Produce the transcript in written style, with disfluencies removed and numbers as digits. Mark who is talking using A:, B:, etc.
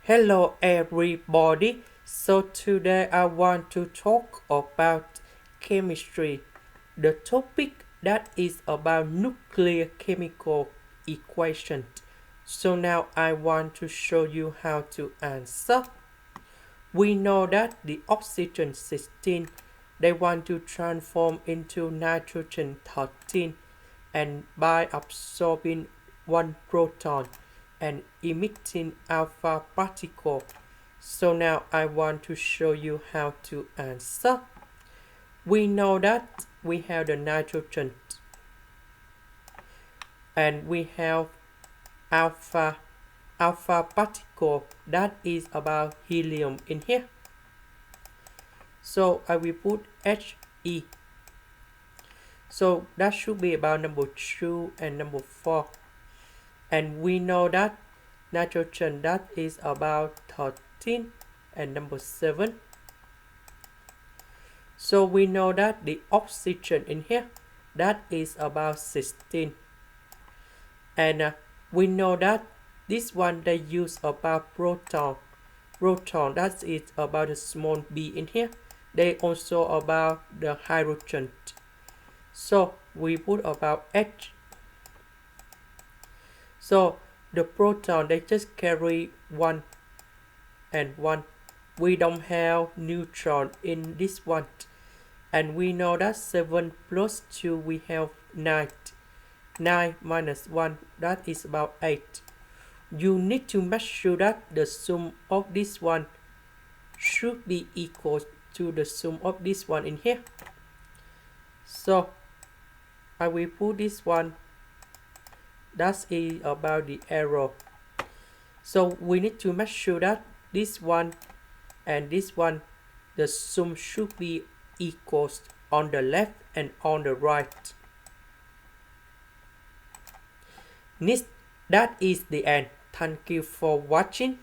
A: Hello everybody. So today I want to talk about chemistry. The topic that is about nuclear chemical equation. So now I want to show you how to answer. We know that the oxygen-16 they want to transform into nitrogen-13 and by absorbing one proton and emitting alpha particle. So now I want to show you how to answer. We know that we have the nitrogen and we have alpha particle that is about helium in here. So I will put He. So that should be about number 2 and number 4. And we know that nitrogen that is about 13 and number 7. So we know that the oxygen in here that is about 16. And we know that this one they use about proton that is about the small b in here. They also about the hydrogen. So we put about H. So the proton they just carry 1 and 1. We don't have neutron in this one. And we know that 7 plus 2 we have 9. 9 minus 1 that is about 8. You need to make sure that the sum of this one should be equal to the sum of this one in here. So I will put this one. That is about the error. So we need to make sure that this one and this one the sum should be equals on the left and on the right. That is the end. Thank you for watching.